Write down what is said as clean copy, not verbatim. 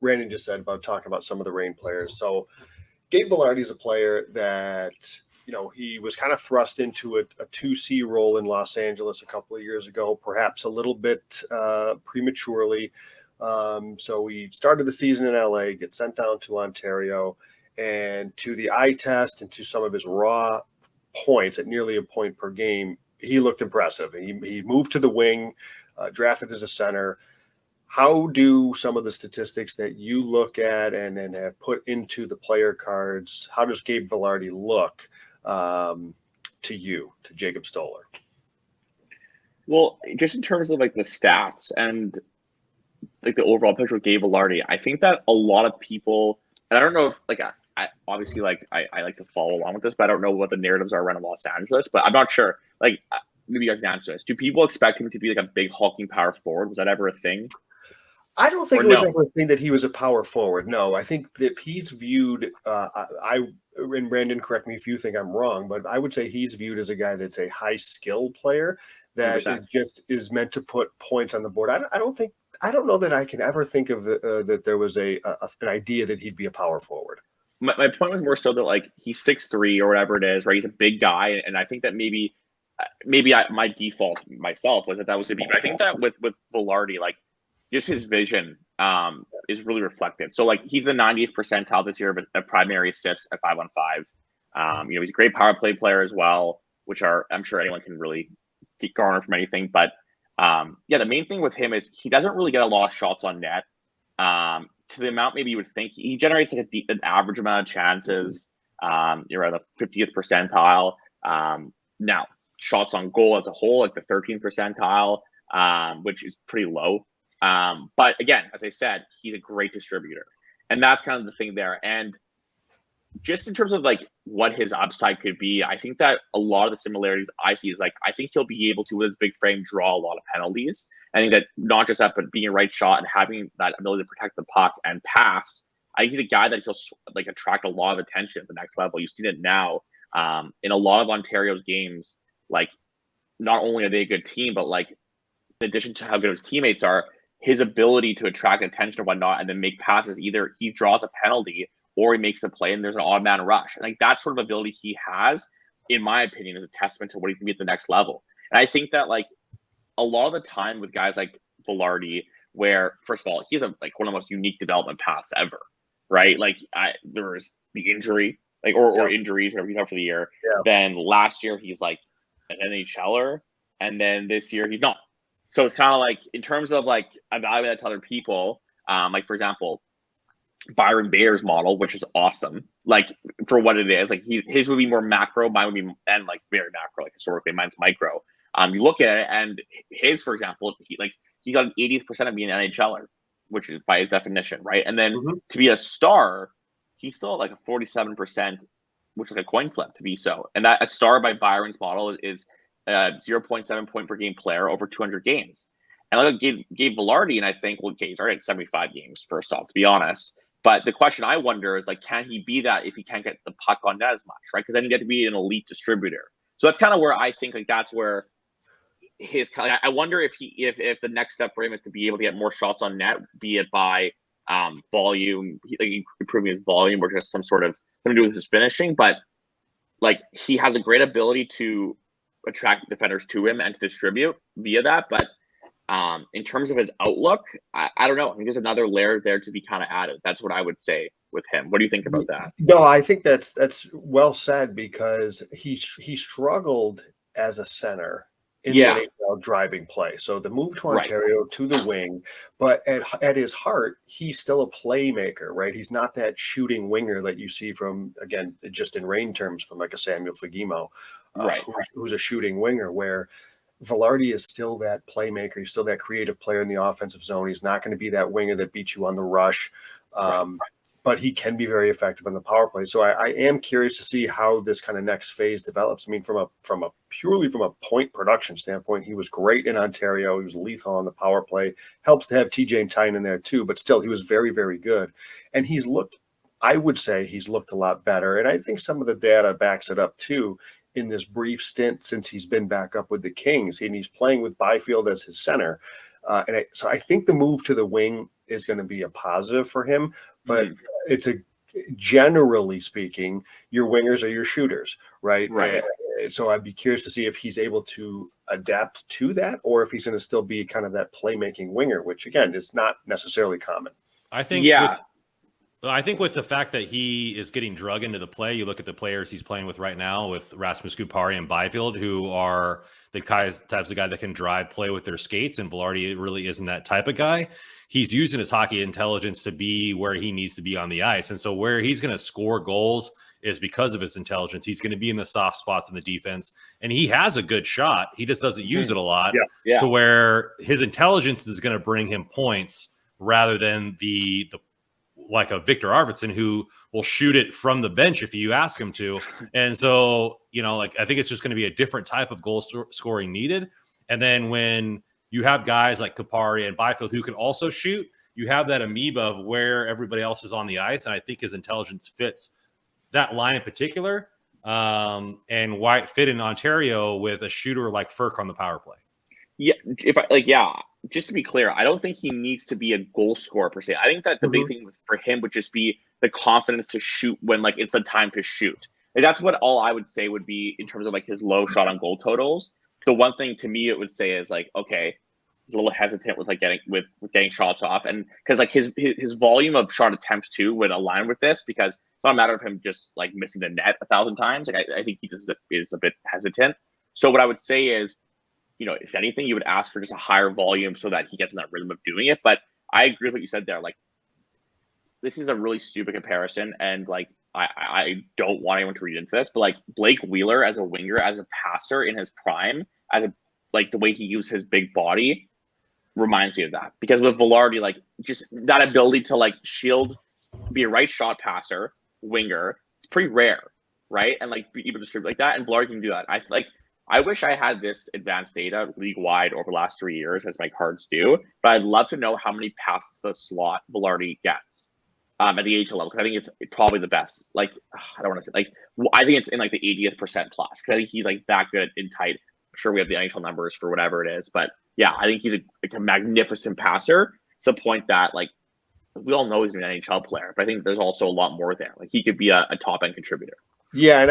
Brandon just said about talking about some of the Reign players. So Gabe Vilardi is a player that, he was kind of thrust into a 2C role in Los Angeles a couple of years ago, perhaps a little bit prematurely. So he started the season in LA, gets sent down to Ontario, and to the eye test and to some of his raw points at nearly a point per game, he looked impressive. He moved to the wing, drafted as a center. How do some of the statistics that you look at and have put into the player cards, how does Gabe Vilardi look to Jacob Stoller? Well, just in terms of like the stats and like the overall picture of Gabe Vilardi, I think that a lot of people, and I don't know if like I obviously like I like to follow along with this, but I don't know what the narratives are around Los Angeles. But I'm not sure. Like maybe you guys can answer this. Do people expect him to be like a big hulking power forward? Was that ever a thing? I don't think it was ever a thing that he was a power forward. No, I think that he's viewed. And Brandon, correct me if you think I'm wrong, but I would say he's viewed as a guy that's a high skill player that 100%. is meant to put points on the board. I don't know that I can ever think of that there was an idea that he'd be a power forward. My point was more so that like he's 6'3" or whatever it is, right? He's a big guy, and I think that maybe my default myself was that was going to be. But I think that with Vilardi, like just his vision is really reflected. So like he's the 90th percentile this year of primary assists at 5-on-5. He's a great power play player as well, which I'm sure anyone can really garner from anything. But the main thing with him is he doesn't really get a lot of shots on net. To the amount maybe you would think, he generates like an average amount of chances. You're at the 50th percentile. Now shots on goal as a whole, like the 13th percentile, which is pretty low. But again, as I said, he's a great distributor, and that's kind of the thing there. And just in terms of like what his upside could be, I think that a lot of the similarities I see is like, I think he'll be able to, with his big frame, draw a lot of penalties. I think that not just that, but being a right shot and having that ability to protect the puck and pass, I think he's a guy that he'll like attract a lot of attention at the next level. You've seen it now in a lot of Ontario's games. Like, not only are they a good team, but like in addition to how good his teammates are, his ability to attract attention or whatnot and then make passes, either he draws a penalty or he makes a play and there's an odd man rush. And like that sort of ability he has, in my opinion, is a testament to what he can be at the next level. And I think that like a lot of the time with guys like Vilardi, where first of all, he's like one of the most unique development paths ever, right? Like there was the injury, like or injuries, whatever you have for the year. Yeah. Then last year he's like an NHLer, and then this year he's not. So it's kind of like in terms of like evaluating that to other people, like for example, Byron Bayer's model, which is awesome, like for what it is. Like his would be more macro, mine would be and like very macro, like historically, mine's micro. You look at it, and his, for example, he got an 80th percent of being an NHLer, which is by his definition, right? And then to be a star, he's still at like a 47%, which is like a coin flip to be so. And that a star by Byron's model is 0.7 point per game player over 200 games. And I look at Gabe Vilardi, and I think, well, okay, he's already at 75 games, first off, to be honest. But the question I wonder is, like, can he be that if he can't get the puck on net as much, right? Because then you get to be an elite distributor. So that's kind of where I think, like, that's where his. I wonder if if the next step for him is to be able to get more shots on net, be it by volume, like improving his volume, or just something to do with his finishing. But like, he has a great ability to attract defenders to him and to distribute via that. But in terms of his outlook, I don't know. I think there's another layer there to be kind of added. That's what I would say with him. What do you think about that? No, I think that's well said, because he struggled as a center in the NHL driving play. So the move to Ontario to the wing, but at his heart, he's still a playmaker, right? He's not that shooting winger that you see from, again, just in Reign terms, from like a Samuel Fagemo, who's a shooting winger, where Vilardi is still that playmaker. He's still that creative player in the offensive zone. He's not going to be that winger that beats you on the rush, but he can be very effective on the power play. So I am curious to see how this kind of next phase develops. I mean, from a purely point production standpoint, he was great in Ontario. He was lethal on the power play. Helps to have TJ and Tyne in there too, but still, he was very, very good. And I would say he's looked a lot better. And I think some of the data backs it up too, in this brief stint since he's been back up with the Kings, and he's playing with Byfield as his center. So I think the move to the wing is going to be a positive for him, but it's generally speaking, your wingers are your shooters, right? Right. So I'd be curious to see if he's able to adapt to that, or if he's going to still be kind of that playmaking winger, which again is not necessarily common. I think with the fact that he is getting drug into the play, you look at the players he's playing with right now with Rasmus Kupari and Byfield, who are the types of guy that can drive play with their skates, and Vilardi really isn't that type of guy. He's using his hockey intelligence to be where he needs to be on the ice. And so where he's going to score goals is because of his intelligence. He's going to be in the soft spots in the defense, and he has a good shot. He just doesn't use it a lot. To where his intelligence is going to bring him points rather than the like a Victor Arvidsson who will shoot it from the bench if you ask him to. And so, I think it's just going to be a different type of goal scoring needed. And then when you have guys like Kupari and Byfield who can also shoot, you have that amoeba of where everybody else is on the ice. And I think his intelligence fits that line in particular. And why it fit in Ontario with a shooter like Furk on the power play. Just to be clear, I don't think he needs to be a goal scorer per se. I think that the big thing for him would just be the confidence to shoot when it's the time to shoot. That's what all I would say would be in terms of his low shot on goal totals. The one thing to me it would say is okay, he's a little hesitant with getting shots off, and because his volume of shot attempts too would align with this, because it's not a matter of him just missing the net 1,000 times. I think he just is a bit hesitant. So what I would say is, if anything, you would ask for just a higher volume so that he gets in that rhythm of doing it. But I agree with what you said there. This is a really stupid comparison, and I don't want anyone to read into this, but Blake Wheeler as a winger, as a passer in his prime, the way he used his big body reminds me of that. Because with Vilardi, just that ability to shield, be a right shot passer, winger, it's pretty rare, right? And be able to distribute like that, and Vilardi can do that. I wish I had this advanced data league-wide over the last 3 years, as my cards do, but I'd love to know how many passes to the slot Vilardi gets at the AHL level, because I think it's probably the best. I don't want to say, I think it's in the 80th percent plus, because I think he's that good in tight. I'm sure we have the NHL numbers for whatever it is, but yeah, I think he's a magnificent passer to the point that, we all know he's an NHL player, but I think there's also a lot more there. He could be a top-end contributor. Yeah, and